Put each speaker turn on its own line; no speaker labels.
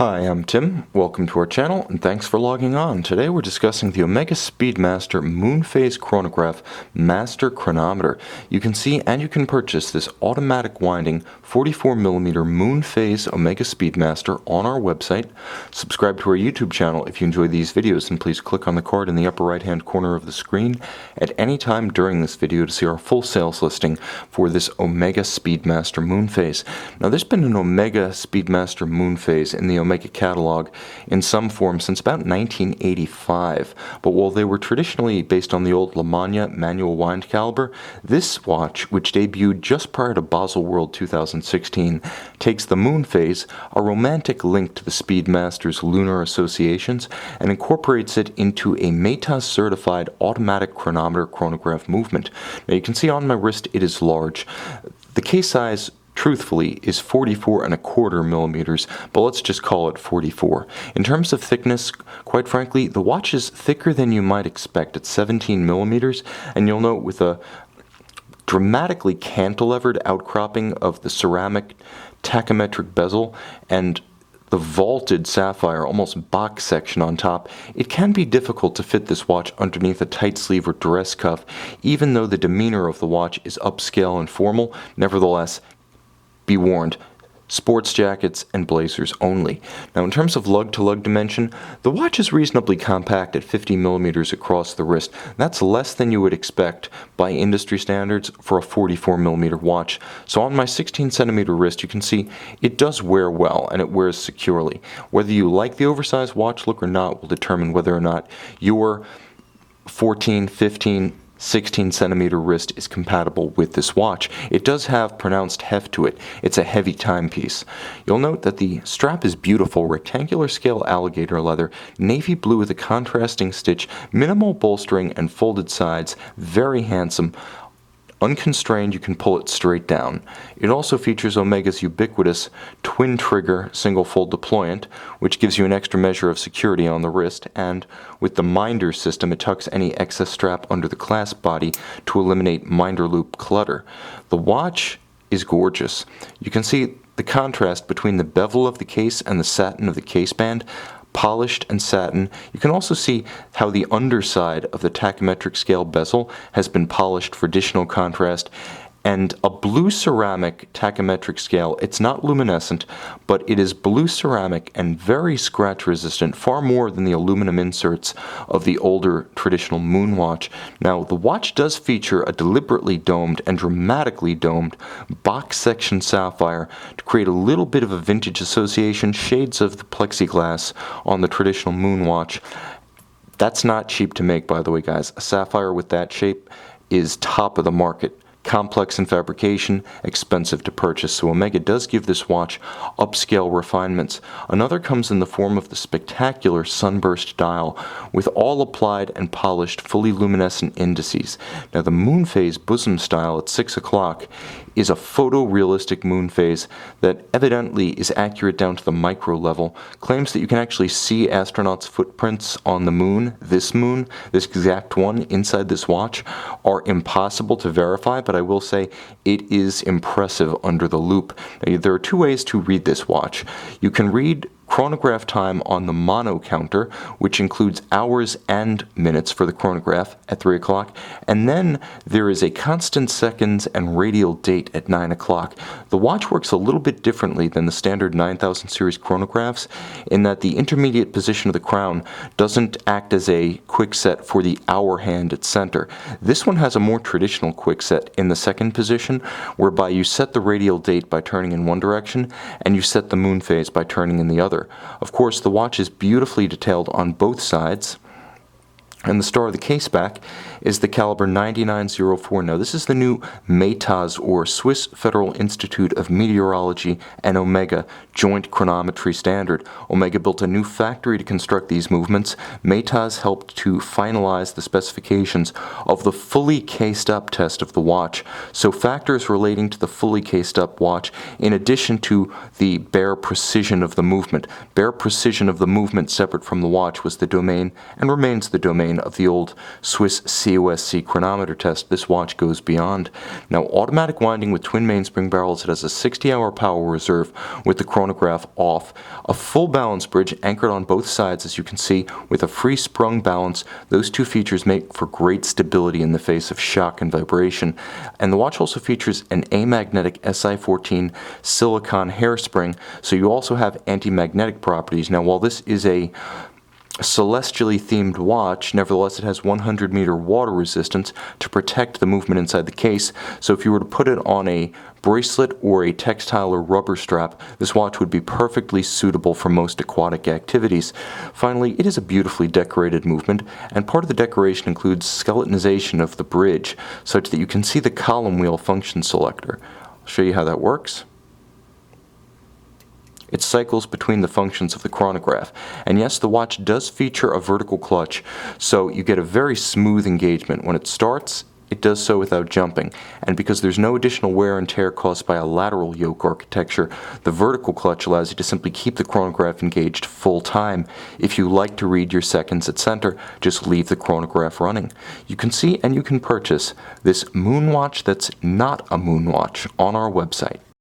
Hi, I'm Tim. Welcome to our channel, and thanks for logging on. Today we're discussing the Omega Speedmaster Moonphase Chronograph Master Chronometer. You can see and you can purchase this automatic winding 44mm Moonphase Omega Speedmaster on our website. Subscribe to our YouTube channel if you enjoy these videos, and please click on the card in the upper right hand corner of the screen at any time during this video to see our full sales listing for this Omega Speedmaster Moonphase. Now, there's been an Omega Speedmaster Moonphase in the Omega catalog in some form since about 1985, but while they were traditionally based on the old Lamagna manual wind caliber, this watch, which debuted just prior to Basel World 2016, takes the Moonphase, a romantic link to the Speedmaster's lunar associations, and incorporates it into a METAS certified automatic chronometer chronograph movement. Now you can see on my wrist it is large. The case size, truthfully, is 44¼ millimeters, but let's just call it 44. In terms of thickness, quite frankly, the watch is thicker than you might expect at 17 millimeters, and you'll note with a dramatically cantilevered outcropping of the ceramic tachymetric bezel and the vaulted sapphire, almost box section on top, it can be difficult to fit this watch underneath a tight sleeve or dress cuff, even though the demeanor of the watch is upscale and formal. Nevertheless, be warned, sports jackets and blazers only. Now, in terms of lug-to-lug dimension, the watch is reasonably compact at 50 millimeters across the wrist. That's less than you would expect by industry standards for a 44 millimeter watch. So on my 16 centimeter wrist, you can see it does wear well and it wears securely. Whether you like the oversized watch look or not will determine whether or not your 14, 15, 16 centimeter wrist is compatible with this watch. It does have pronounced heft to it. It's a heavy timepiece. You'll note that the strap is beautiful, rectangular scale alligator leather, navy blue with a contrasting stitch, minimal bolstering and folded sides, very handsome. Unconstrained, you can pull it straight down. It also features Omega's ubiquitous twin trigger single fold deployant, which gives you an extra measure of security on the wrist, and with the minder system, it tucks any excess strap under the clasp body to eliminate minder loop clutter. The watch is gorgeous. You can see the contrast between the bevel of the case and the satin of the case band. Polished and satin. You can also see how the underside of the tachymetric scale bezel has been polished for additional contrast, and a blue ceramic tachymetric scale. It's not luminescent, but it is blue ceramic and very scratch resistant, far more than the aluminum inserts of the older traditional moon watch. Now, the watch does feature a deliberately domed and dramatically domed box section sapphire to create a little bit of a vintage association, shades of the plexiglass on the traditional moon watch. That's not cheap to make, by the way, guys. A sapphire with that shape is top of the market. Complex in fabrication, expensive to purchase, so Omega does give this watch upscale refinements. Another comes in the form of the spectacular Sunburst dial, with all applied and polished fully luminescent indices. Now, the Moonphase bosom style at 6 o'clock is a photorealistic Moonphase that evidently is accurate down to the micro level, claims that you can actually see astronauts' footprints on the moon, this exact one inside this watch, are impossible to verify, but I will say it is impressive under the loupe. Now, there are two ways to read this watch. You can read chronograph time on the mono counter, which includes hours and minutes for the chronograph at 3 o'clock, and then there is a constant seconds and radial date at 9 o'clock. The watch works a little bit differently than the standard 9000 series chronographs in that the intermediate position of the crown doesn't act as a quick set for the hour hand at center. This one has a more traditional quick set in the second position, whereby you set the radial date by turning in one direction and you set the moon phase by turning in the other. Of course, the watch is beautifully detailed on both sides, and the star of the case back is the caliber 9904. Now, this is the new METAS, or Swiss Federal Institute of Meteorology, and Omega joint chronometry standard. Omega built a new factory to construct these movements. METAS helped to finalize the specifications of the fully cased up test of the watch. So factors relating to the fully cased up watch, in addition to the bare precision of the movement. Bare precision of the movement separate from the watch was the domain, and remains the domain, of the old Swiss COSC-chronometer test, this watch goes beyond. Now, automatic winding with twin mainspring barrels, it has a 60-hour power reserve with the chronograph off, a full balance bridge anchored on both sides, as you can see, with a free sprung balance. Those two features make for great stability in the face of shock and vibration. And the watch also features an amagnetic Si-14 silicon hairspring, so you also have anti-magnetic properties. Now, while this is a celestially themed watch, nevertheless it has 100-meter water resistance to protect the movement inside the case, so if you were to put it on a bracelet or a textile or rubber strap, this watch would be perfectly suitable for most aquatic activities. Finally, it is a beautifully decorated movement, and part of the decoration includes skeletonization of the bridge, such that you can see the column wheel function selector. I'll show you how that works. It cycles between the functions of the chronograph. And yes, the watch does feature a vertical clutch, so you get a very smooth engagement. When it starts, it does so without jumping. And because there's no additional wear and tear caused by a lateral yoke architecture, the vertical clutch allows you to simply keep the chronograph engaged full time. If you like to read your seconds at center, just leave the chronograph running. You can see and you can purchase this moon watch that's not a moon watch on our website.